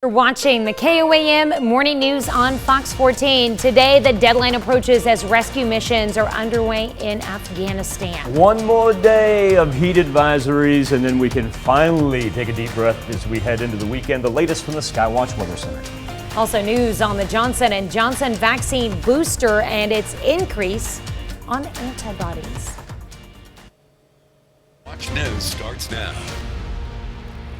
You're watching the KOAM Morning News on Fox 14. Today, the deadline approaches as rescue missions are underway in Afghanistan. One more day of heat advisories, and then we can finally take a deep breath as we head into the weekend. The latest from the Skywatch Weather Center. Also news on the Johnson & Johnson vaccine booster and its increase on antibodies. Watch News starts now.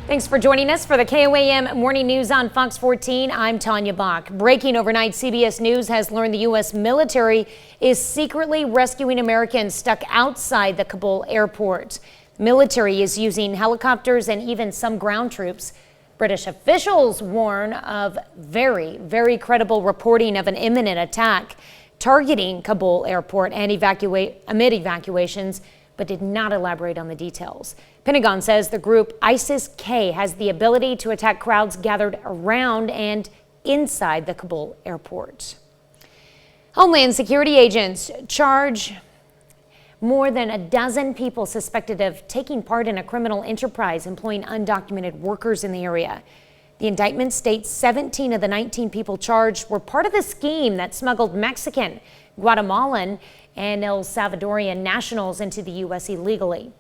Thanks for joining us for the KOAM Morning News on Fox 14. I'm Tanya Bach. Breaking overnight, CBS News has learned the U.S. military is secretly rescuing Americans stuck outside the Kabul airport. The military is using helicopters and even some ground troops. British officials warn of very credible reporting of an imminent attack targeting Kabul airport and amid evacuations, but did not elaborate on the details. Pentagon says the group ISIS-K has the ability to attack crowds gathered around and inside the Kabul airport. Homeland Security agents charge more than a dozen people suspected of taking part in a criminal enterprise employing undocumented workers in the area. The indictment states 17 of the 19 people charged were part of the scheme that smuggled Mexican, Guatemalan, and El Salvadorian nationals into the U.S. illegally.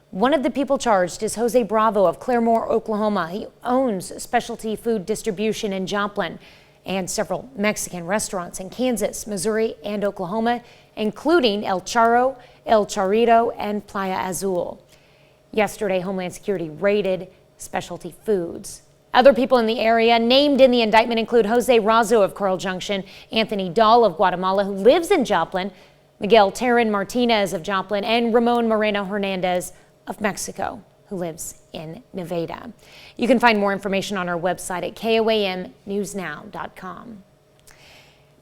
One of the people charged is Jose Bravo of Claremore, Oklahoma. He owns specialty food distribution in Joplin and several Mexican restaurants in Kansas, Missouri, and Oklahoma, including El Charro, El Charrito, and Playa Azul. Yesterday, Homeland Security raided specialty foods. Other people in the area named in the indictment include Jose Razo of Coral Junction, Anthony Dahl of Guatemala, who lives in Joplin, Miguel Terran Martinez of Joplin, and Ramon Moreno Hernandez of Mexico, who lives in Nevada. You can find more information on our website at KOAMnewsnow.com.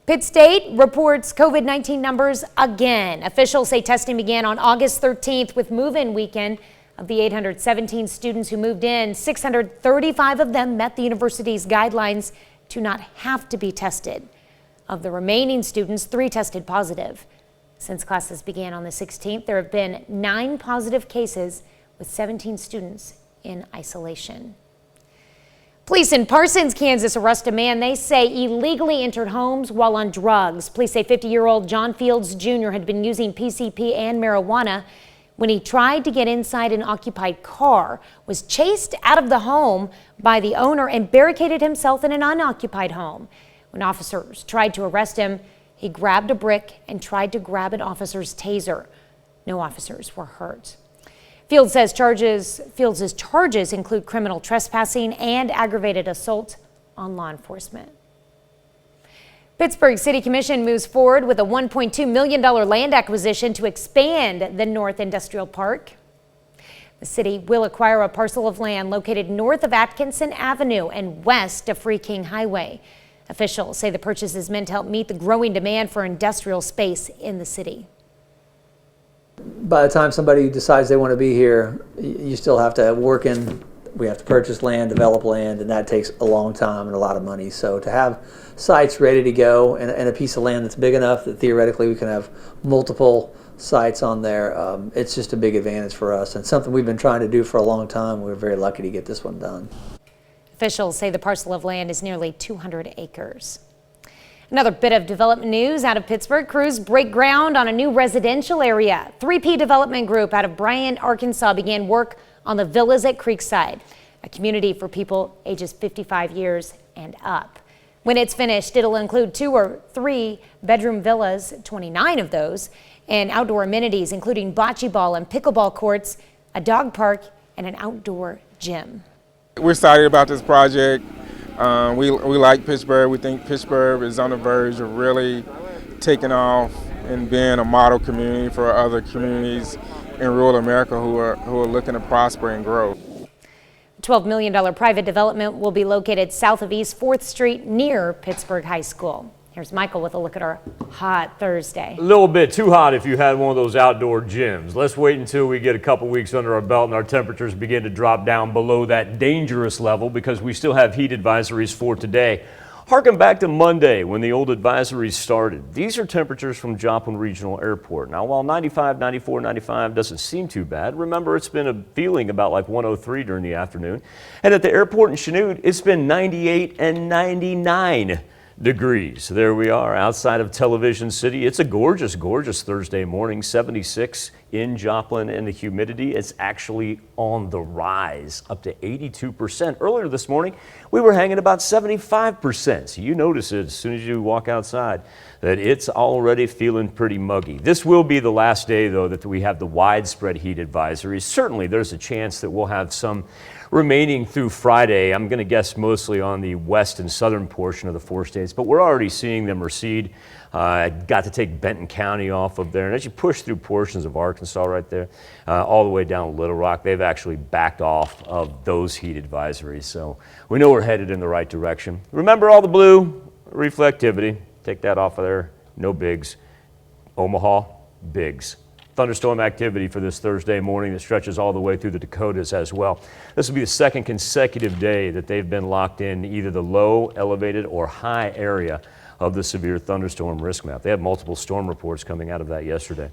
Pitt State reports COVID-19 numbers again. Officials say testing began on August 13th with move-in weekend. Of the 817 students who moved in, 635 of them met the university's guidelines to not have to be tested. Of the remaining students, 3 tested positive. Since classes began on the 16th, there have been 9 positive cases with 17 students in isolation. Police in Parsons, Kansas arrest a man they say illegally entered homes while on drugs. Police say 50-year-old John Fields Jr. had been using PCP and marijuana when he tried to get inside an occupied car, was chased out of the home by the owner, and barricaded himself in an unoccupied home. When officers tried to arrest him, he grabbed a brick and tried to grab an officer's taser. No officers were hurt. Fields' charges include criminal trespassing and aggravated assault on law enforcement. Pittsburgh City Commission moves forward with a $1.2 million land acquisition to expand the North Industrial Park. The city will acquire a parcel of land located north of Atkinson Avenue and west of Free King Highway. Officials say the purchase is meant to help meet the growing demand for industrial space in the city. By the time somebody decides they want to be here, you still have to work in. We have to purchase land, develop land, and that takes a long time and a lot of money. So to have sites ready to go and a piece of land that's big enough that theoretically we can have multiple sites on there, it's just a big advantage for us and something we've been trying to do for a long time. We're very lucky to get this one done. Officials say the parcel of land is nearly 200 acres. Another bit of development news out of Pittsburgh. Crews break ground on a new residential area. 3P Development Group out of Bryant, Arkansas began work on the Villas at Creekside, a community for people ages 55 years and up. When it's finished, it'll include 2 or 3 bedroom villas, 29 of those, and outdoor amenities including bocce ball and pickleball courts, a dog park, and an outdoor gym. We're excited about this project. We like Pittsburgh. We think Pittsburgh is on the verge of really taking off and being a model community for other communities in rural America who are looking to prosper and grow. A $12 million private development will be located south of East 4th Street near Pittsburgh High School. Here's Michael with a look at our hot Thursday. A little bit too hot if you had one of those outdoor gyms. Let's wait until we get a couple weeks under our belt and our temperatures begin to drop down below that dangerous level, because we still have heat advisories for today. Harken back to Monday when the old advisories started. These are temperatures from Joplin Regional Airport. Now, while 95, 94, 95 doesn't seem too bad, remember it's been a feeling about like 103 during the afternoon. And at the airport in Chanute, it's been 98 and 99 degrees. There we are outside of Television City. It's a gorgeous, gorgeous Thursday morning, 76 in Joplin, and the humidity is actually on the rise, up to 82%. Earlier this morning, we were hanging about 75%. So you notice it as soon as you walk outside that it's already feeling pretty muggy. This will be the last day, though, that we have the widespread heat advisories. Certainly, there's a chance that we'll have some remaining through Friday. I'm going to guess mostly on the west and southern portion of the 4 states, but we're already seeing them recede. I got to take Benton County off of there, and as you push through portions of Arkansas right there, all the way down Little Rock, they've actually backed off of those heat advisories. So we know we're headed in the right direction. Remember all the blue, reflectivity, take that off of there, no bigs. Omaha, bigs. Thunderstorm activity for this Thursday morning that stretches all the way through the Dakotas as well. This will be the second consecutive day that they've been locked in either the low, elevated, or high area of the severe thunderstorm risk map. They had multiple storm reports coming out of that yesterday.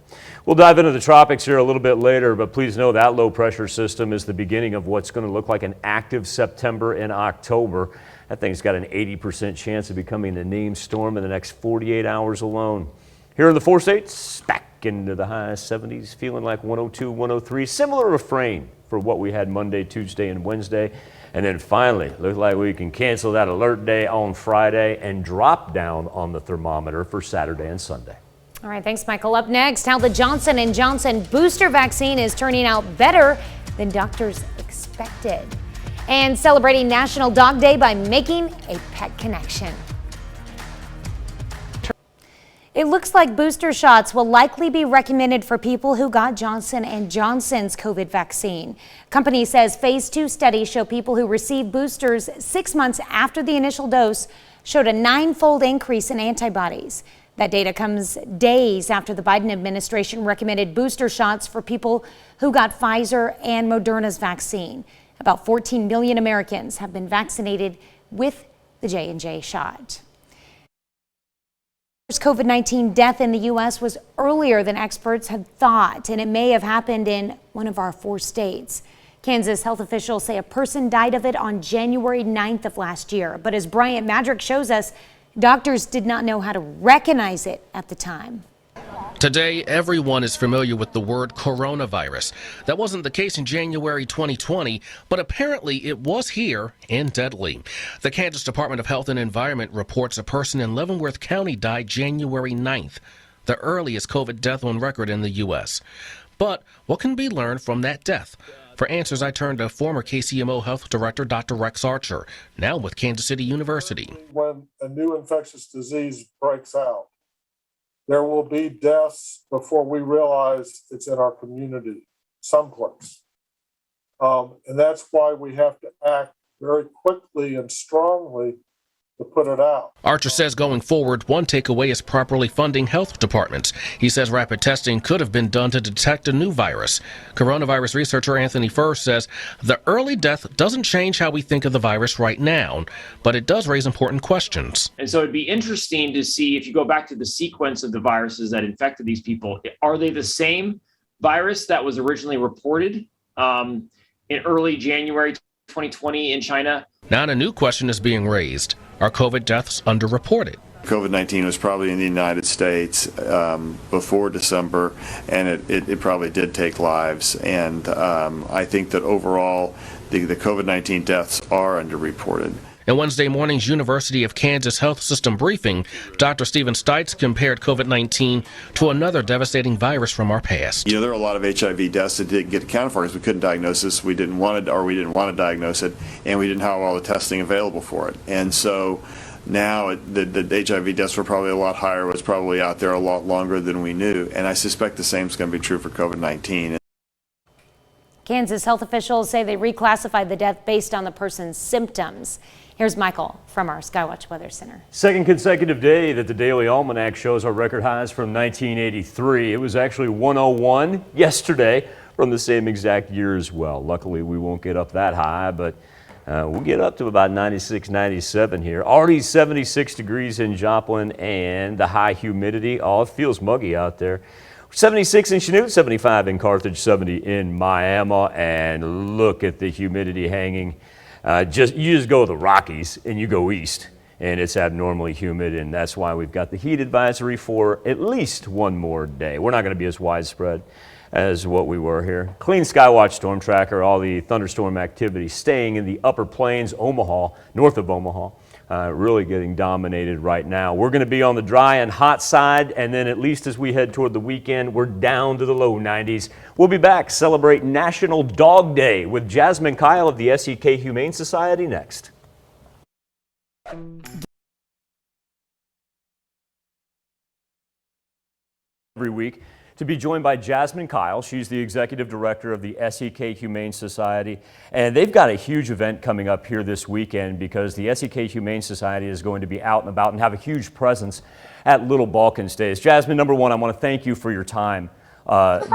We'll dive into the tropics here a little bit later, but please know that low pressure system is the beginning of what's going to look like an active September and October. That thing's got an 80% chance of becoming a named storm in the next 48 hours alone. Here in the 4 states, back into the high 70s, feeling like 102, 103. Similar refrain for what we had Monday, Tuesday, and Wednesday. And then finally, looks like we can cancel that alert day on Friday and drop down on the thermometer for Saturday and Sunday. All right, thanks, Michael. Up next, how the Johnson & Johnson booster vaccine is turning out better than doctors expected. And celebrating National Dog Day by making a pet connection. It looks like booster shots will likely be recommended for people who got Johnson & Johnson's COVID vaccine. Company says phase 2 studies show people who received boosters 6 months after the initial dose showed a 9-fold increase in antibodies. That data comes days after the Biden administration recommended booster shots for people who got Pfizer and Moderna's vaccine. About 14 million Americans have been vaccinated with the J&J shot. COVID-19 death in the U.S. was earlier than experts had thought, and it may have happened in one of our 4 states. Kansas health officials say a person died of it on January 9th of last year. But as Bryant Madrick shows us, doctors did not know how to recognize it at the time. Today, everyone is familiar with the word coronavirus. That wasn't the case in January 2020, but apparently it was here and deadly. The Kansas Department of Health and Environment reports a person in Leavenworth County died January 9th, the earliest COVID death on record in the U.S. But what can be learned from that death? For answers, I turned to former KCMO Health Director Dr. Rex Archer, now with Kansas City University. When a new infectious disease breaks out, there will be deaths before we realize it's in our community someplace. And that's why we have to act very quickly and strongly to put it out. Archer says going forward, one takeaway is properly funding health departments. He says rapid testing could have been done to detect a new virus. Coronavirus researcher Anthony Furr says the early death doesn't change how we think of the virus right now, but it does raise important questions. And so it'd be interesting to see if you go back to the sequence of the viruses that infected these people, are they the same virus that was originally reported in early January 2020 in China? Now a new question is being raised. Are COVID deaths underreported? COVID-19 was probably in the United States before December, and it probably did take lives. And I think that overall, the COVID-19 deaths are underreported. In Wednesday morning's University of Kansas Health System briefing, Dr. Stephen Stites compared COVID-19 to another devastating virus from our past. You know, there are a lot of HIV deaths that didn't get accounted for because we couldn't diagnose this, we didn't want to diagnose it, and we didn't have all the testing available for it. And so now the HIV deaths were probably a lot higher, was probably out there a lot longer than we knew, and I suspect the same is going to be true for COVID-19. Kansas health officials say they reclassified the death based on the person's symptoms. Here's Michael from our Skywatch Weather Center. Second consecutive day that the Daily Almanac shows our record highs from 1983. It was actually 101 yesterday from the same exact year as well. Luckily, we won't get up that high, but We'll get up to about 96, 97 here. Already 76 degrees in Joplin, and the high humidity. Oh, it feels muggy out there. 76 in Chanute, 75 in Carthage, 70 in Miami, and look at the humidity hanging. You just go to the Rockies and you go east, and it's abnormally humid, and that's why we've got the heat advisory for at least one more day. We're not going to be as widespread as what we were here. Clean Skywatch Storm Tracker, all the thunderstorm activity staying in the upper plains, Omaha, north of Omaha, really getting dominated right now. We're going to be on the dry and hot side, and then at least as we head toward the weekend, we're down to the low 90s. We'll be back, celebrate National Dog Day with Jasmine Kyle of the Sck Humane Society next. Every week, to be joined by Jasmine Kyle. She's the executive director of the Sck Humane Society, and they've got a huge event coming up here this weekend because the Sck Humane Society is going to be out and about and have a huge presence at Little Balkan Days. Jasmine, number one, I want to thank you for your time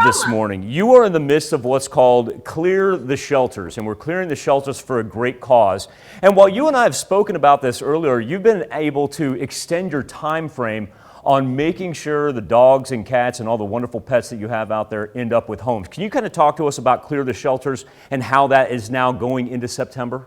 this morning. You are in the midst of what's called Clear the Shelters, and we're clearing the shelters for a great cause. And while you and I have spoken about this earlier, you've been able to extend your time frame on making sure the dogs and cats and all the wonderful pets that you have out there end up with homes. Can you kind of talk to us about Clear the Shelters and how that is now going into September?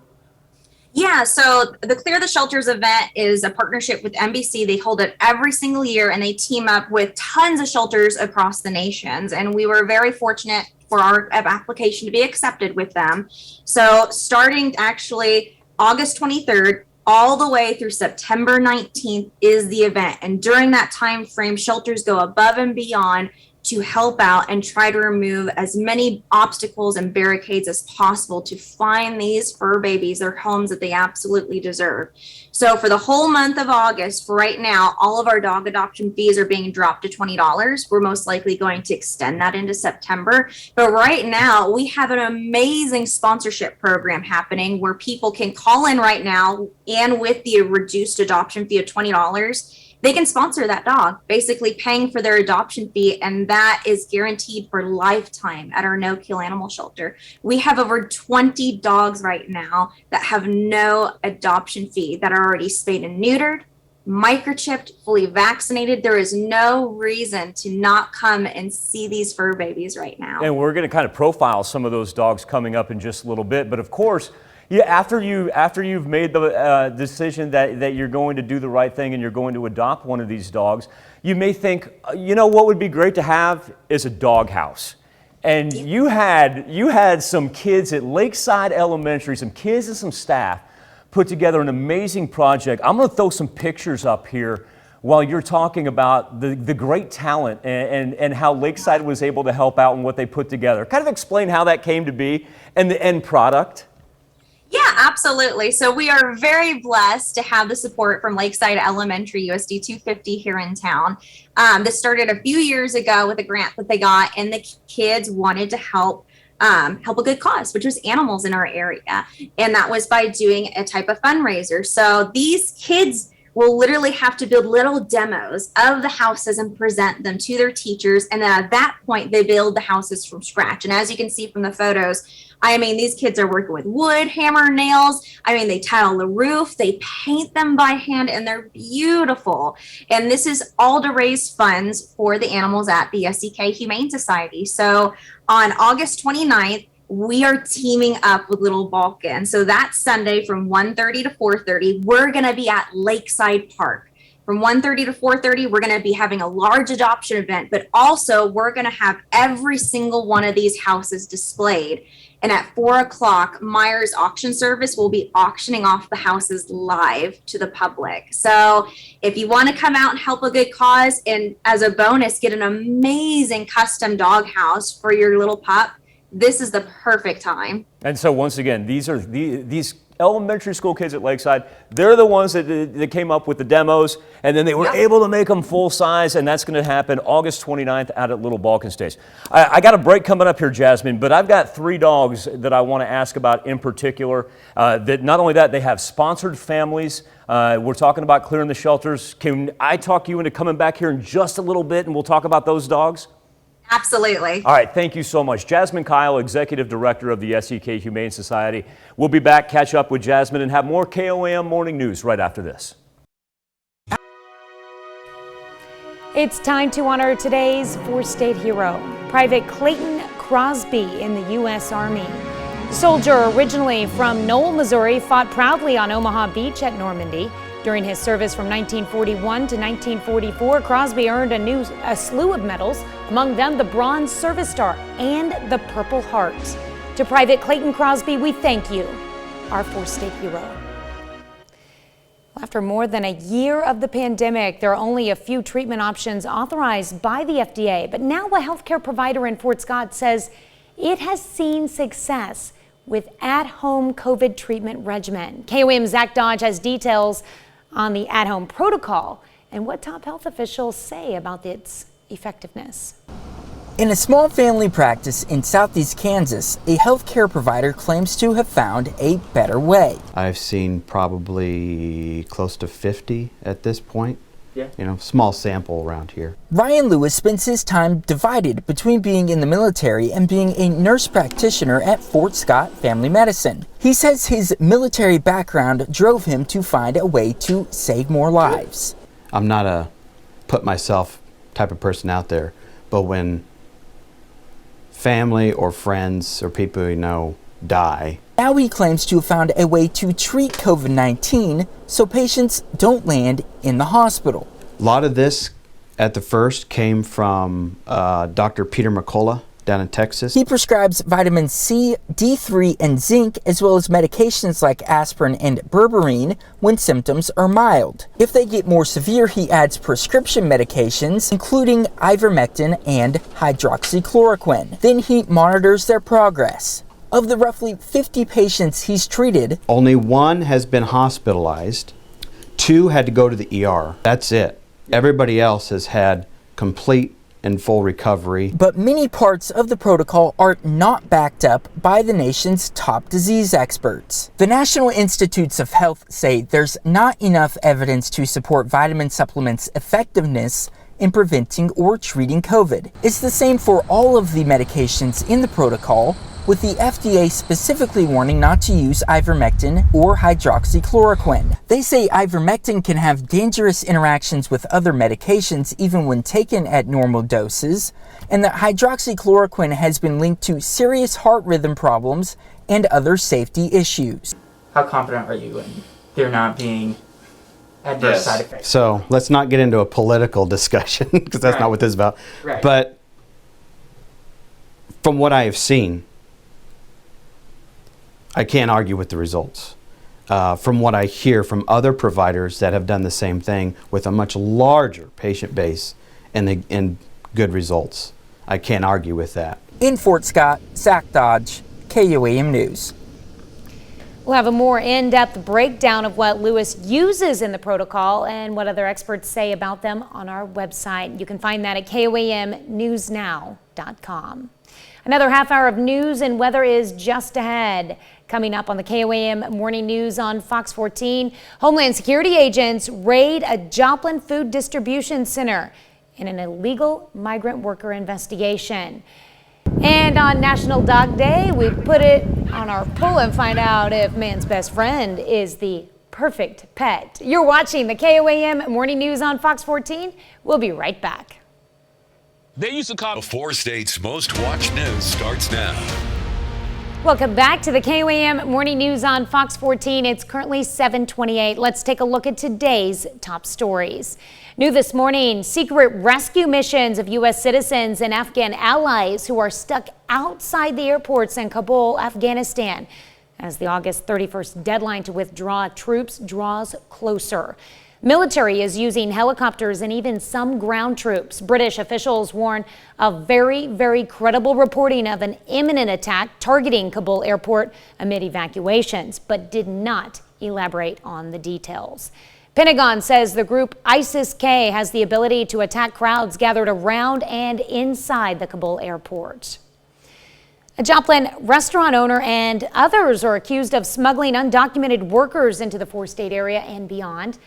Yeah, so the Clear the Shelters event is a partnership with NBC. They hold it every single year, and they team up with tons of shelters across the nations. And we were very fortunate for our application to be accepted with them. So starting actually August 23rd, all the way through September 19th is the event. And during that time frame, shelters go above and beyond to help out and try to remove as many obstacles and barricades as possible to find these fur babies their homes that they absolutely deserve. So for the whole month of August, for right now, all of our dog adoption fees are being dropped to $20. We're most likely going to extend that into September. But right now, we have an amazing sponsorship program happening where people can call in right now, and with the reduced adoption fee of $20, they can sponsor that dog, basically paying for their adoption fee, and that is guaranteed for lifetime at our no-kill animal shelter. We have over 20 dogs right now that have no adoption fee, that are already spayed and neutered, microchipped, fully vaccinated. There is no reason to not come and see these fur babies right now. And we're going to kind of profile some of those dogs coming up in just a little bit, but of course, yeah, after you've made the decision that you're going to do the right thing and you're going to adopt one of these dogs, you may think, you know, what would be great to have is a dog house. And you had some kids at Lakeside Elementary, some kids and some staff, put together an amazing project. I'm going to throw some pictures up here while you're talking about the great talent and how Lakeside was able to help out and what they put together. Kind of explain how that came to be and the end product. Yeah, absolutely. So we are very blessed to have the support from Lakeside Elementary USD 250 here in town. This started a few years ago with a grant that they got, and the kids wanted to help a good cause, which was animals in our area. And that was by doing a type of fundraiser. So these kids will literally have to build little demos of the houses and present them to their teachers. And then at that point, they build the houses from scratch. And as you can see from the photos, I mean, these kids are working with wood, hammer, nails. I mean, they tile the roof, they paint them by hand, and they're beautiful. And this is all to raise funds for the animals at the Sck Humane Society. So on August 29th, we are teaming up with Little Balkan. So that Sunday from 1:30 to 4:30, we're going to be at Lakeside Park. From 1:30 to 4:30, we're going to be having a large adoption event, but also we're going to have every single one of these houses displayed. And at 4 o'clock, Myers Auction Service will be auctioning off the houses live to the public. So if you want to come out and help a good cause, and as a bonus, get an amazing custom dog house for your little pup, this is the perfect time. And so once again, these are these elementary school kids at Lakeside. They're the ones that came up with the demos, and then they were able to make them full size, and that's going to happen August 29th out at Little Balkan Days. I got a break coming up here, Jasmine, but I've got 3 dogs that I want to ask about in particular. That not only that, they have sponsored families. We're talking about clearing the shelters. Can I talk you into coming back here in just a little bit, and we'll talk about those dogs? Absolutely. All right, thank you so much. Jasmine Kyle, Executive Director of the Sck Humane Society. We'll be back, catch up with Jasmine, and have more KOAM morning news right after this. It's time to honor today's four-state hero, Private Clayton Crosby in the U.S. Army. The soldier, originally from Knoll, Missouri, fought proudly on Omaha Beach at Normandy. During his service from 1941 to 1944, Crosby earned a slew of medals, among them the Bronze Service Star and the Purple Heart. To Private Clayton Crosby, we thank you, our four-state hero. After more than a year of the pandemic, there are only a few treatment options authorized by the FDA. But now a healthcare provider in Fort Scott says it has seen success with at-home COVID treatment regimen. KOAM's Zach Dodge has details on the at-home protocol and what top health officials say about its effectiveness. In a small family practice in southeast Kansas, a healthcare provider claims to have found a better way. I've seen probably close to 50 at this point. Yeah. You know, small sample around here. Ryan Lewis spends his time divided between being in the military and being a nurse practitioner at Fort Scott Family Medicine. He says his military background drove him to find a way to save more lives. I'm not a put myself type of person out there, but when family or friends or people you know die. Now he claims to have found a way to treat COVID-19 so patients don't land in the hospital. A lot of this at the first came from Dr. Peter McCullough down in Texas. He prescribes vitamin C, D3, and zinc, as well as medications like aspirin and berberine when symptoms are mild. If they get more severe, he adds prescription medications, including ivermectin and hydroxychloroquine. Then he monitors their progress. Of the roughly 50 patients he's treated, only one has been hospitalized. 2 had to go to the ER. That's it. Everybody else has had complete and full recovery. But many parts of the protocol are not backed up by the nation's top disease experts. The National Institutes of Health say there's not enough evidence to support vitamin supplements' effectiveness in preventing or treating COVID. It's the same for all of the medications in the protocol, with the FDA specifically warning not to use ivermectin or hydroxychloroquine. They say ivermectin can have dangerous interactions with other medications even when taken at normal doses, and that hydroxychloroquine has been linked to serious heart rhythm problems and other safety issues. How confident are you in there not being adverse side effects? So let's not get into a political discussion because that's not what this is about. Right. But from what I have seen, I can't argue with the results. From what I hear from other providers that have done the same thing with a much larger patient base and good results, I can't argue with that. In Fort Scott, Zach Dodge, KOAM News. We'll have a more in-depth breakdown of what Lewis uses in the protocol and what other experts say about them on our website. You can find that at KOAMnewsnow.com. Another half hour of news and weather is just ahead. Coming up on the KOAM Morning News on Fox 14, Homeland Security agents raid a Joplin food distribution center in an illegal migrant worker investigation. And on National Dog Day, we put it on our poll and find out if man's best friend is the perfect pet. You're watching the KOAM Morning News on Fox 14. We'll be right back. They used to call the 4 states most watched news starts now. Welcome back to the KOAM Morning News on Fox 14. It's currently 7:28. Let's take a look at today's top stories. New this morning, secret rescue missions of U.S. citizens and Afghan allies who are stuck outside the airports in Kabul, Afghanistan, as the August 31st deadline to withdraw troops draws closer. Military is using helicopters and even some ground troops. British officials warn of very credible reporting of an imminent attack targeting Kabul airport amid evacuations, but did not elaborate on the details. Pentagon says the group ISIS-K has the ability to attack crowds gathered around and inside the Kabul airport. A Joplin restaurant owner and others are accused of smuggling undocumented workers into the four-state area and beyond.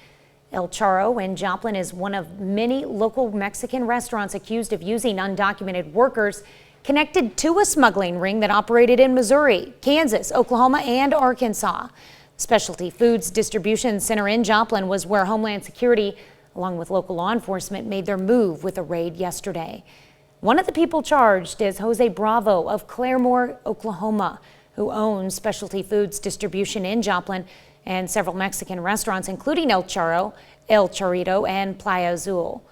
El Charro in Joplin is one of many local Mexican restaurants accused of using undocumented workers connected to a smuggling ring that operated in Missouri, Kansas, Oklahoma, and Arkansas. Specialty Foods Distribution Center in Joplin was where Homeland Security, along with local law enforcement, made their move with a raid yesterday. One of the people charged is Jose Bravo of Claremore, Oklahoma, who owns Specialty Foods Distribution in Joplin and several Mexican restaurants, including El Charro, El Charrito, and Playa Azul.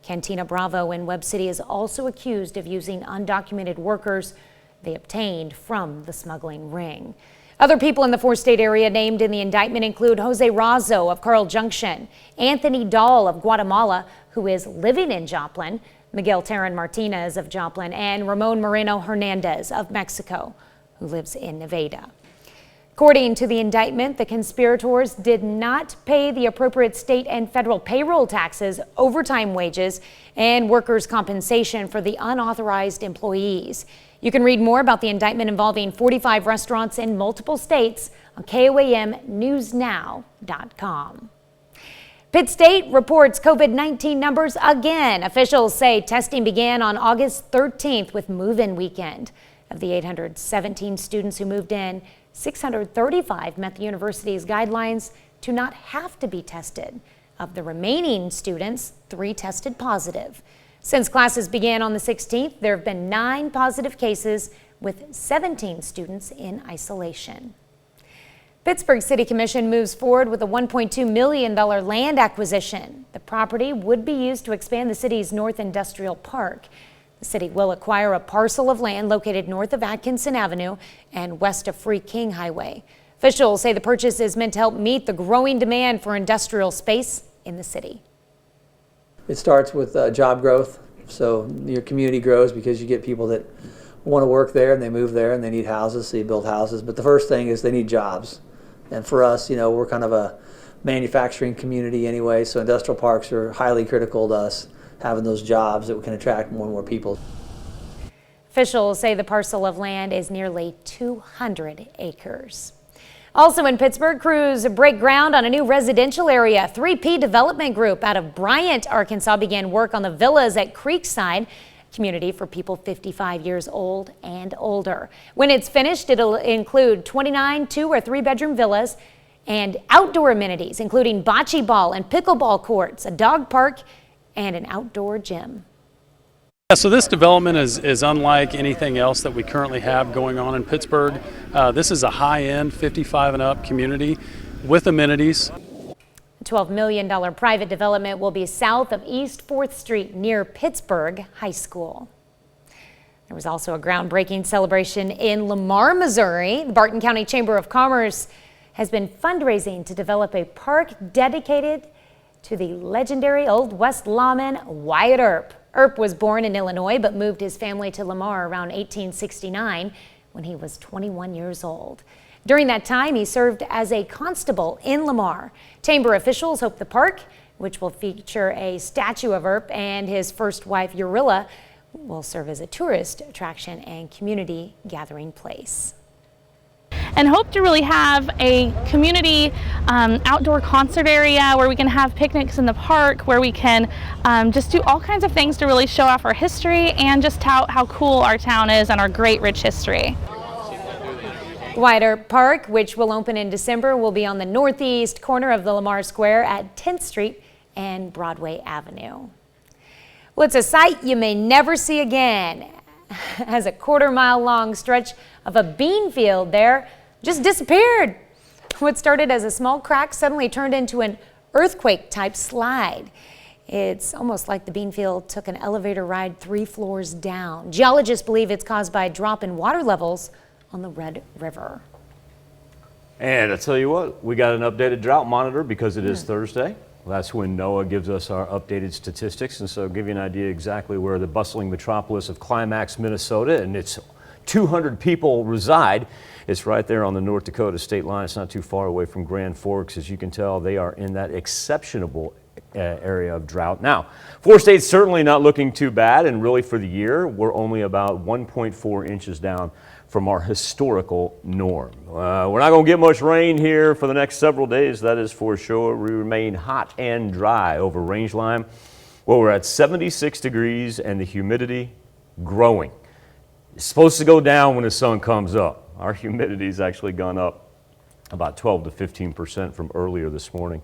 Cantina Bravo in Webb City is also accused of using undocumented workers they obtained from the smuggling ring. Other people in the four-state area named in the indictment include Jose Razo of Carl Junction, Anthony Dahl of Guatemala, who is living in Joplin, Miguel Terran Martinez of Joplin, and Ramon Moreno Hernandez of Mexico, who lives in Nevada. According to the indictment, the conspirators did not pay the appropriate state and federal payroll taxes, overtime wages, and workers' compensation for the unauthorized employees. You can read more about the indictment involving 45 restaurants in multiple states on KOAMnewsnow.com. Pitt State reports COVID-19 numbers again. Officials say testing began on August 13th with move-in weekend. Of the 817 students who moved in, 635 met the university's guidelines to not have to be tested. Of the remaining students, 3 tested positive. Since classes began on the 16th, there have been 9 positive cases with 17 students in isolation. Pittsburgh City Commission moves forward with a $1.2 million land acquisition. The property would be used to expand the city's North Industrial Park. The city will acquire a parcel of land located north of Atkinson Avenue and west of Free King Highway. Officials say the purchase is meant to help meet the growing demand for industrial space in the city. It starts with job growth. So your community grows because you get people that want to work there and they move there and they need houses, so you build houses. But the first thing is they need jobs. And for us, we're kind of a manufacturing community anyway, so industrial parks are highly critical to us, having those jobs that we can attract more and more people. Officials say the parcel of land is nearly 200 acres. Also in Pittsburgh, crews break ground on a new residential area. 3P Development Group out of Bryant, Arkansas began work on the villas at Creekside, community for people 55 years old and older. When it's finished, it'll include 29 2- or 3-bedroom villas and outdoor amenities, including bocce ball and pickleball courts, a dog park, and an outdoor gym. So this development is unlike anything else that we currently have going on in Pittsburgh. This is a high-end 55 and up community with amenities. A $12 million private development will be south of East 4th Street near Pittsburgh High School. There was also a groundbreaking celebration in Lamar, Missouri. The Barton County Chamber of Commerce has been fundraising to develop a park dedicated to the legendary Old West lawman Wyatt Earp. Earp was born in Illinois but moved his family to Lamar around 1869 when he was 21 years old. During that time, he served as a constable in Lamar. Chamber officials hope the park, which will feature a statue of Earp and his first wife Urilla, will serve as a tourist attraction and community gathering place. And hope to really have a community outdoor concert area where we can have picnics in the park, where we can just do all kinds of things to really show off our history and just how cool our town is and our great rich history. Wyatt Earp Park, which will open in December, will be on the northeast corner of the Lamar Square at 10th Street and Broadway Avenue. Well, it's a sight you may never see again, as a quarter-mile-long stretch of a bean field there just disappeared. What started as a small crack suddenly turned into an earthquake-type slide. It's almost like the bean field took an elevator ride 3 floors down. Geologists believe it's caused by a drop in water levels on the Red River. And I tell you what, we got an updated drought monitor because it is Thursday. That's when NOAA gives us our updated statistics, and so I'll give you an idea exactly where the bustling metropolis of Climax, Minnesota, and its 200 people reside. It's right there on the North Dakota state line. It's not too far away from Grand Forks. As you can tell, they are in that exceptional area of drought. Now, 4 states certainly not looking too bad, and really for the year, we're only about 1.4 inches down from our historical norm. We're not going to get much rain here for the next several days, that is for sure. We remain hot and dry over range line. Well, we're at 76 degrees and the humidity growing. It's supposed to go down when the sun comes up. Our humidity's actually gone up about 12 to 15% from earlier this morning.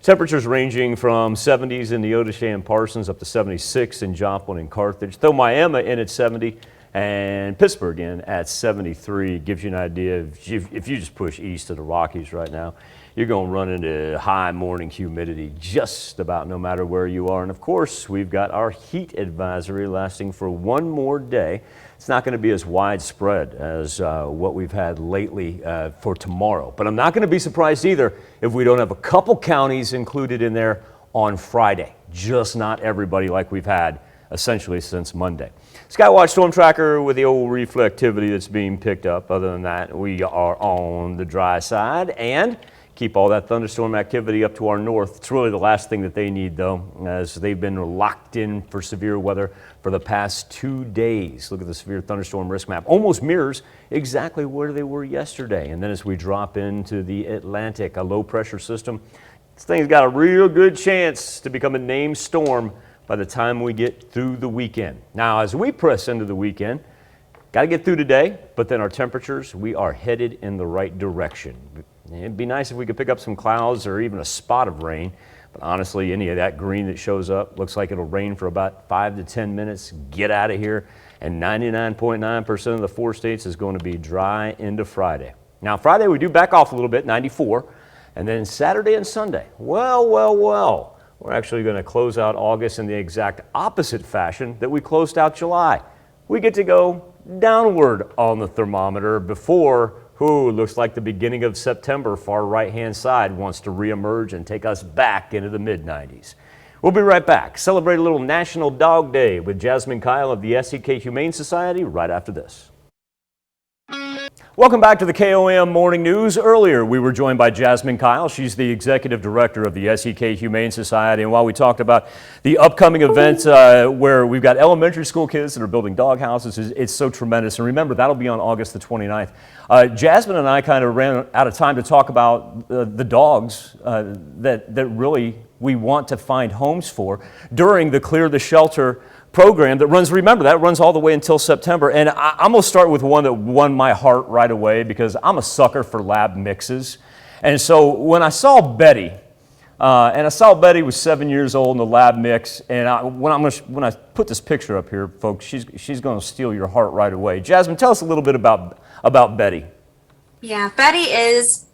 Temperatures ranging from 70s in Neodesha and Parsons up to 76 in Joplin and Carthage. Miami in at 70 and Pittsburgh in at 73. Gives you an idea if you just push east to the Rockies right now, you're going to run into high morning humidity just about no matter where you are. And of course, we've got our heat advisory lasting for one more day. It's not going to be as widespread as what we've had lately for tomorrow. But I'm not going to be surprised either if we don't have a couple counties included in there on Friday. Just not everybody like we've had essentially since Monday. Skywatch Storm Tracker with the old reflectivity that's being picked up. Other than that, we are on the dry side and keep all that thunderstorm activity up to our north. It's really the last thing that they need, though, as they've been locked in for severe weather for the past 2 days. Look at the severe thunderstorm risk map. Almost mirrors exactly where they were yesterday. And then as we drop into the Atlantic, a low pressure system, this thing's got a real good chance to become a named storm by the time we get through the weekend. Now, as we press into the weekend, got to get through today, but then our temperatures, we are headed in the right direction. It'd be nice if we could pick up some clouds or even a spot of rain, but honestly, any of that green that shows up looks like it'll rain for about 5 to 10 minutes. Get out of here, and 99.9% of the 4 states is going to be dry into Friday. Now, Friday we do back off a little bit, 94, and then Saturday and Sunday, well, we're actually going to close out August in the exact opposite fashion that we closed out July. We get to go downward on the thermometer before looks like the beginning of September. Far right-hand side wants to reemerge and take us back into the mid-90s. We'll be right back. Celebrate a little National Dog Day with Jasmine Kyle of the Sck Humane Society right after this. Welcome back to the KOAM Morning News. Earlier, we were joined by Jasmine Kyle. She's the Executive Director of the Sck Humane Society. And while we talked about the upcoming event where we've got elementary school kids that are building dog houses, it's so tremendous. And remember, that'll be on August the 29th. Jasmine and I kind of ran out of time to talk about the dogs that really we want to find homes for during the Clear the Shelter program that runs, remember, that runs all the way until September. And I'm going to start with one that won my heart right away because I'm a sucker for lab mixes. And so when I saw Betty, Betty was 7 years old in the lab mix, and when I put this picture up here, folks, she's going to steal your heart right away. Jasmine, tell us a little bit about Betty. Yeah, Betty is,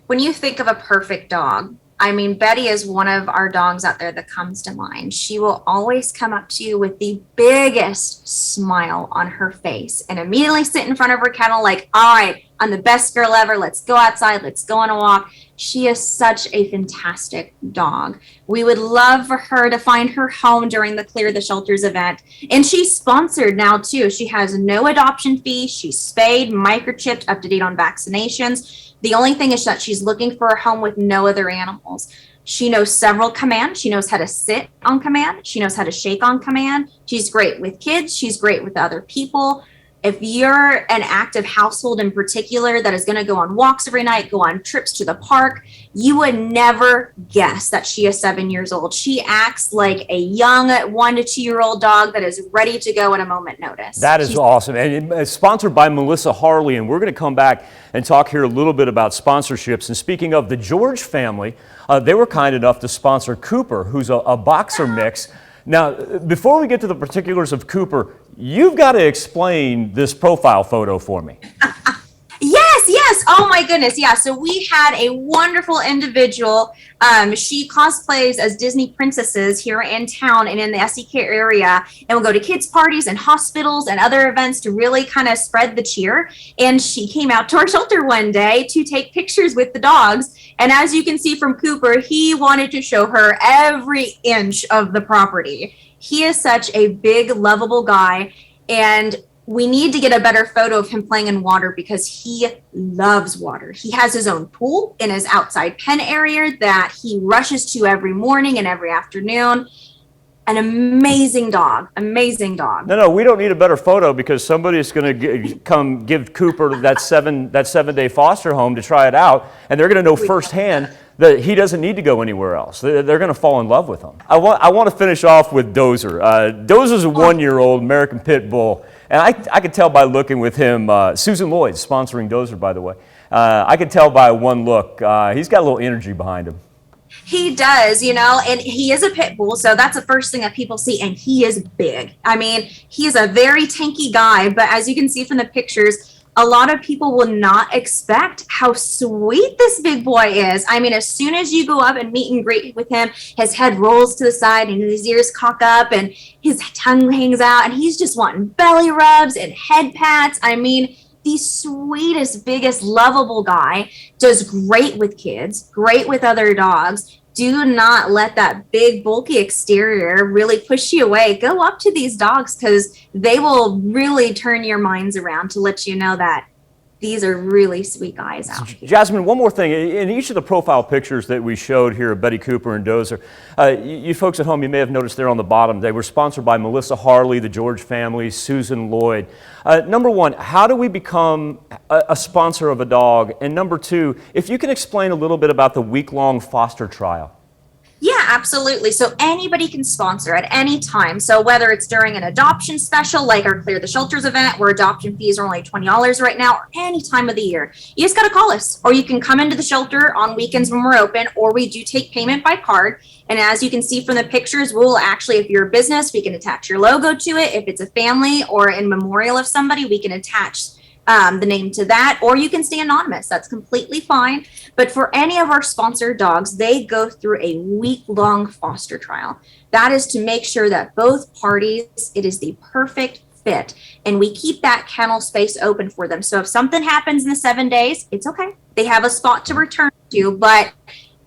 when you think of a perfect dog, I mean, Betty is one of our dogs out there that comes to mind. She will always come up to you with the biggest smile on her face and immediately sit in front of her kennel like, all right, I'm the best girl ever. Let's go outside. Let's go on a walk. She is such a fantastic dog. We would love for her to find her home during the Clear the Shelters event. And she's sponsored now, too. She has no adoption fee. She's spayed, microchipped, up to date on vaccinations. The only thing is that she's looking for a home with no other animals. She knows several commands. She knows how to sit on command. She knows how to shake on command. She's great with kids. She's great with other people. If you're an active household in particular that is going to go on walks every night, go on trips to the park, you would never guess that she is 7 years old. She acts like a young 1 to 2 year old dog that is ready to go at a moment notice. That is awesome. And it's sponsored by Melissa Harley, and we're going to come back and talk here a little bit about sponsorships. And speaking of the George family, they were kind enough to sponsor Cooper, who's a boxer mix. Now, before we get to the particulars of Cooper, you've got to explain this profile photo for me. Yes. Oh my goodness. Yeah. So we had a wonderful individual. She cosplays as Disney princesses here in town and in the Sck area, and will go to kids' parties and hospitals and other events to really kind of spread the cheer. And she came out to our shelter one day to take pictures with the dogs. And as you can see from Cooper, he wanted to show her every inch of the property. He is such a big, lovable guy, and we need to get a better photo of him playing in water because he loves water. He has his own pool in his outside pen area that he rushes to every morning and every afternoon. An amazing dog, amazing dog. No, we don't need a better photo because somebody's going to come give Cooper that 7-day foster home to try it out, and they're going to know firsthand that he doesn't need to go anywhere else. They're going to fall in love with him. I want to finish off with Dozer. Dozer's a 1-year-old American Pit Bull, and I could tell by looking with him. Susan Lloyd's sponsoring Dozer, by the way. I could tell by one look. He's got a little energy behind him. He does, you know, and he is a pit bull. So that's the first thing that people see. And he is big. I mean, he is a very tanky guy. But as you can see from the pictures, a lot of people will not expect how sweet this big boy is. I mean, as soon as you go up and meet and greet with him, his head rolls to the side and his ears cock up and his tongue hangs out. And he's just wanting belly rubs and head pats. I mean, the sweetest, biggest, lovable guy, does great with kids, great with other dogs. Do not let that big, bulky exterior really push you away. Go up to these dogs because they will really turn your minds around to let you know that these are really sweet guys out here. Jasmine, one more thing. In each of the profile pictures that we showed here of Betty Cooper and Dozer, you folks at home, you may have noticed there on the bottom, they were sponsored by Melissa Harley, the George family, Susan Lloyd. Number one, how do we become a sponsor of a dog? And number two, if you can explain a little bit about the week-long foster trial. Yeah, absolutely. So anybody can sponsor at any time. So whether it's during an adoption special, like our Clear the Shelters event, where adoption fees are only $20 right now, or any time of the year, you just got to call us, or you can come into the shelter on weekends when we're open, or we do take payment by card. And as you can see from the pictures, we'll actually, if you're a business, we can attach your logo to it. If it's a family or in memorial of somebody, we can attach the name to that, or you can stay anonymous. That's completely fine. But for any of our sponsored dogs, they go through a week-long foster trial. That is to make sure that both parties, it is the perfect fit, and we keep that kennel space open for them. So if something happens in the 7 days, it's okay. They have a spot to return to, but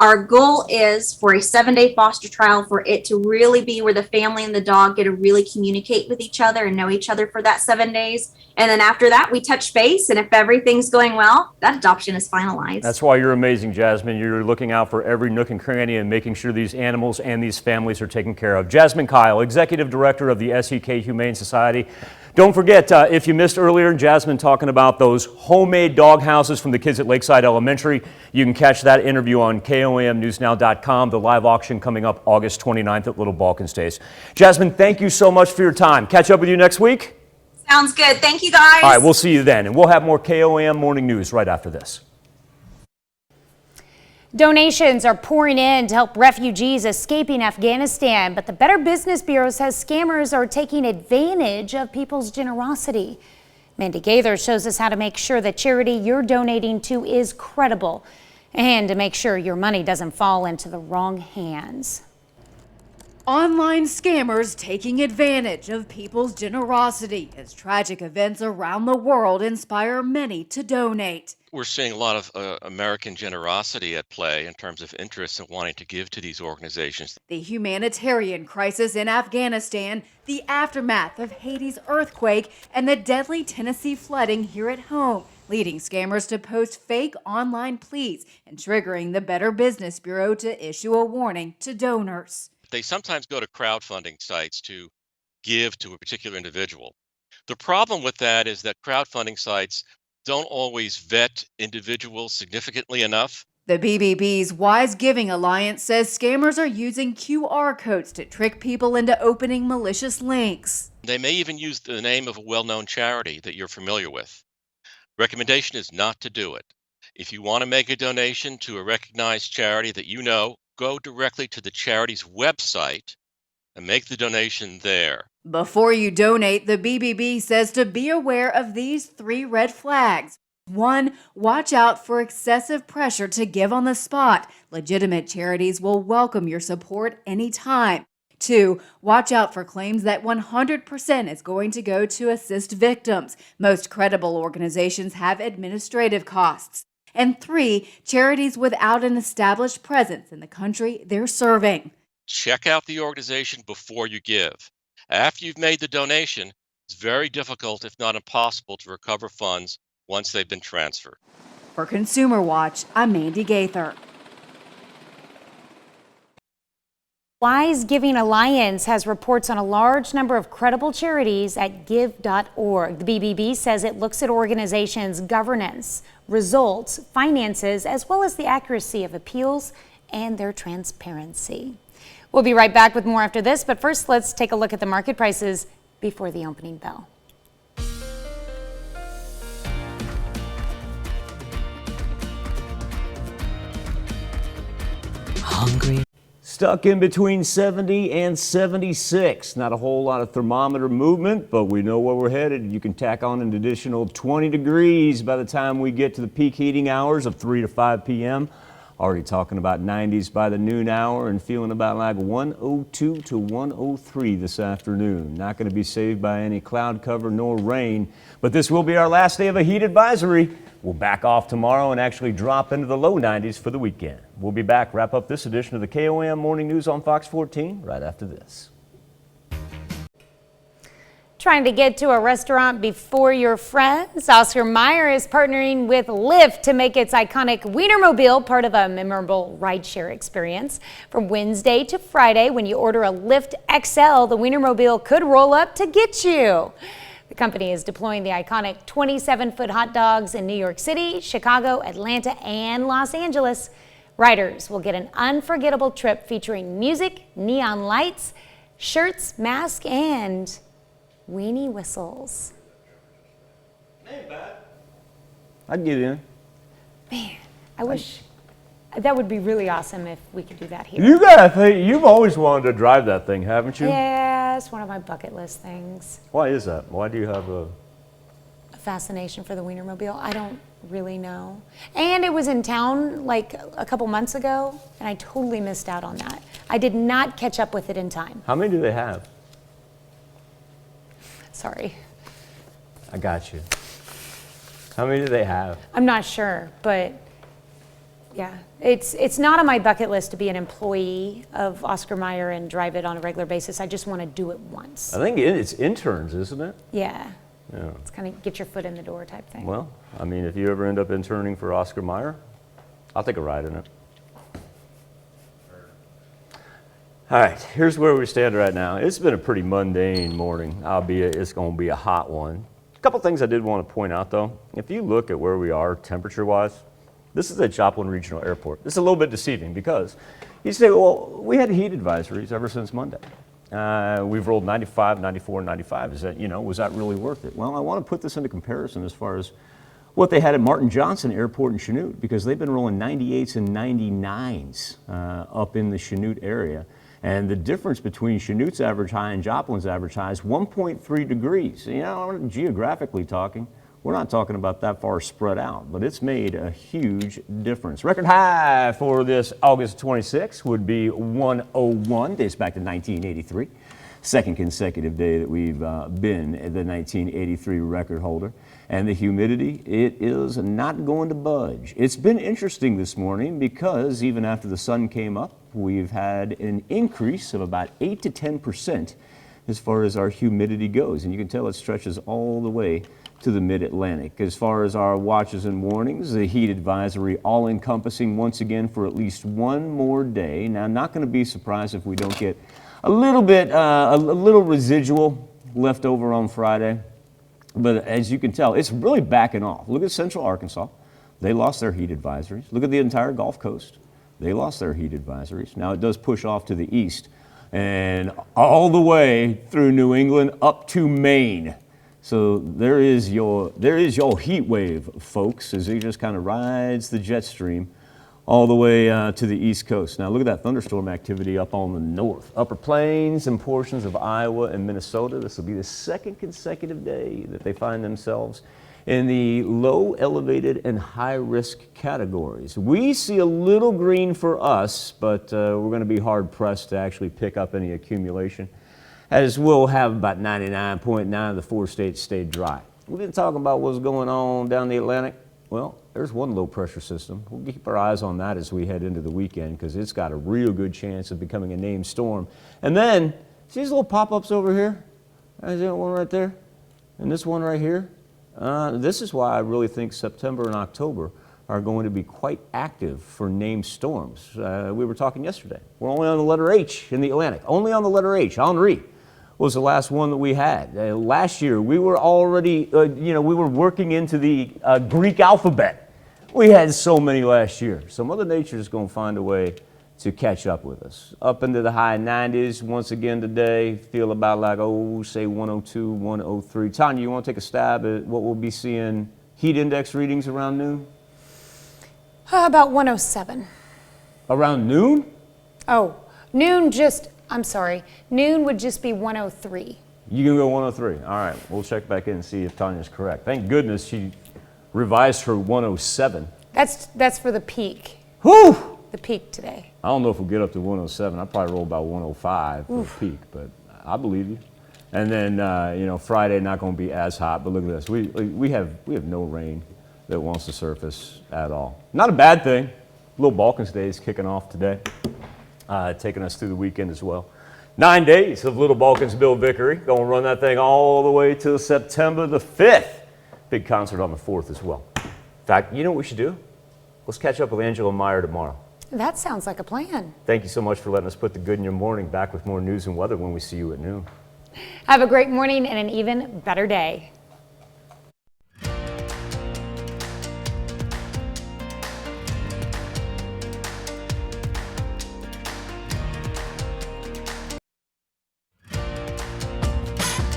our goal is for a 7-day foster trial for it to really be where the family and the dog get to really communicate with each other and know each other for that 7 days. And then after that, we touch base. And if everything's going well, that adoption is finalized. That's why you're amazing, Jasmine. You're looking out for every nook and cranny and making sure these animals and these families are taken care of. Jasmine Kyle, Executive Director of the Sck Humane Society. Don't forget, if you missed earlier, Jasmine talking about those homemade dog houses from the kids at Lakeside Elementary, you can catch that interview on KOAMnewsnow.com. The live auction coming up August 29th at Little Balkan States. Jasmine, thank you so much for your time. Catch up with you next week. Sounds good. Thank you, guys. All right, we'll see you then. And we'll have more KOAM morning news right after this. Donations are pouring in to help refugees escaping Afghanistan, but the Better Business Bureau says scammers are taking advantage of people's generosity. Mandy Gaither shows us how to make sure the charity you're donating to is credible and to make sure your money doesn't fall into the wrong hands. Online scammers taking advantage of people's generosity as tragic events around the world inspire many to donate. We're seeing a lot of American generosity at play in terms of interest in wanting to give to these organizations. The humanitarian crisis in Afghanistan, the aftermath of Haiti's earthquake, and the deadly Tennessee flooding here at home, leading scammers to post fake online pleas and triggering the Better Business Bureau to issue a warning to donors. They sometimes go to crowdfunding sites to give to a particular individual. The problem with that is that crowdfunding sites don't always vet individuals significantly enough. The BBB's Wise Giving Alliance says scammers are using QR codes to trick people into opening malicious links. They may even use the name of a well-known charity that you're familiar with. Recommendation is not to do it. If you want to make a donation to a recognized charity that you know, go directly to the charity's website and make the donation there. Before you donate, the BBB says to be aware of these 3 red flags. 1, watch out for excessive pressure to give on the spot. Legitimate charities will welcome your support anytime. 2, watch out for claims that 100% is going to go to assist victims. Most credible organizations have administrative costs. And 3, charities without an established presence in the country they're serving. Check out the organization before you give. After you've made the donation, it's very difficult, if not impossible, to recover funds once they've been transferred. For Consumer Watch, I'm Mandy Gaither. Wise Giving Alliance has reports on a large number of credible charities at give.org. The BBB says it looks at organizations' governance, results, finances, as well as the accuracy of appeals and their transparency. We'll be right back with more after this, but first let's take a look at the market prices before the opening bell. Hungry. Stuck in between 70 and 76. Not a whole lot of thermometer movement, but we know where we're headed. You can tack on an additional 20 degrees by the time we get to the peak heating hours of 3 to 5 p.m. Already talking about 90s by the noon hour and feeling about like 102 to 103 this afternoon. Not going to be saved by any cloud cover nor rain, but this will be our last day of a heat advisory. We'll back off tomorrow and actually drop into the low 90s for the weekend. We'll be back, wrap up this edition of the KOAM Morning News on Fox 14 right after this. Trying to get to a restaurant before your friends? Oscar Mayer is partnering with Lyft to make its iconic Wienermobile part of a memorable rideshare experience. From Wednesday to Friday, when you order a Lyft XL, the Wienermobile could roll up to get you. The company is deploying the iconic 27-foot hot dogs in New York City, Chicago, Atlanta, and Los Angeles. Riders will get an unforgettable trip featuring music, neon lights, shirts, masks, and weenie whistles. Ain't bad. I'd get in. Man, I wish that would be really awesome if we could do that here. You gotta think, you've always wanted to drive that thing, haven't you? Yeah, it's one of my bucket list things. Why is that? Why do you have a Fascination for the Wienermobile? I don't really know. And it was in town like a couple months ago, and I totally missed out on that. I did not catch up with it in time. How many do they have? Sorry. I got you. How many do they have? I'm not sure, but yeah, it's not on my bucket list to be an employee of Oscar Mayer and drive it on a regular basis. I just want to do it once. I think it's interns, isn't it? Yeah. Yeah. It's kind of get your foot in the door type thing. Well, I mean, if you ever end up interning for Oscar Mayer, I'll take a ride in it. All right, here's where we stand right now. It's been a pretty mundane morning, albeit it's going to be a hot one. A couple things I did want to point out, though. If you look at where we are temperature-wise, this is at Joplin Regional Airport. This is a little bit deceiving because you say, well, we had heat advisories ever since Monday. We've rolled 95, 94, 95. Is that, was that really worth it? Well, I want to put this into comparison as far as what they had at Martin Johnson Airport in Chanute, because they've been rolling 98s and 99s up in the Chanute area. And the difference between Chanute's average high and Joplin's average high is 1.3 degrees. Geographically talking, we're not talking about that far spread out, but it's made a huge difference. Record high for this August 26th would be 101, dates back to 1983. Second consecutive day that we've been the 1983 record holder. And the humidity, it is not going to budge. It's been interesting this morning because even after the sun came up, we've had an increase of about 8 to 10% as far as our humidity goes. And you can tell it stretches all the way to the mid-Atlantic. As far as our watches and warnings, the heat advisory all-encompassing once again for at least one more day. Now, not going to be surprised if we don't get a little bit, a little residual left over on Friday. But as you can tell, it's really backing off. Look at Central Arkansas. They lost their heat advisories. Look at the entire Gulf Coast. They lost their heat advisories. Now it does push off to the east and all the way through New England up to Maine. So there is your heat wave, folks, as it just kind of rides the jet stream all the way to the East Coast. Now look at that thunderstorm activity up on the north. Upper Plains and portions of Iowa and Minnesota. This will be the second consecutive day that they find themselves in the low, elevated, and high-risk categories. We see a little green for us, but we're going to be hard-pressed to actually pick up any accumulation, as we'll have about 99.9 of the 4 states stay dry. We've been talking about what's going on down the Atlantic. Well, there's one low-pressure system. We'll keep our eyes on that as we head into the weekend because it's got a real good chance of becoming a named storm. And then, see these little pop-ups over here? There's that one right there, and this one right here. This is why I really think September and October are going to be quite active for named storms. We were talking yesterday. We're only on the letter H in the Atlantic. Only on the letter H. Henri was the last one that we had. Last year, we were already, we were working into the Greek alphabet. We had so many last year. So Mother Nature is going to find a way to catch up with us. Up into the high 90s once again today. Feel about like, say 102, 103. Tanya, you want to take a stab at what we'll be seeing heat index readings around noon? About 107. Around noon? Oh, noon I'm sorry, noon would just be 103. You can go 103. All right, we'll check back in and see if Tanya's correct. Thank goodness she revised her 107. That's for the peak. Whew! The peak today. I don't know if we'll get up to 107. I'd probably roll about 105 for the peak, but I believe you. And then, Friday not going to be as hot, but look at this. We have no rain that wants to surface at all. Not a bad thing. Little Balkans Day is kicking off today, taking us through the weekend as well. 9 days of Little Balkans Bill Vickery. Going to run that thing all the way till September the 5th. Big concert on the 4th as well. In fact, you know what we should do? Let's catch up with Angela Meyer tomorrow. That sounds like a plan. Thank you so much for letting us put the good in your morning. Back with more news and weather when we see you at noon. Have a great morning and an even better day.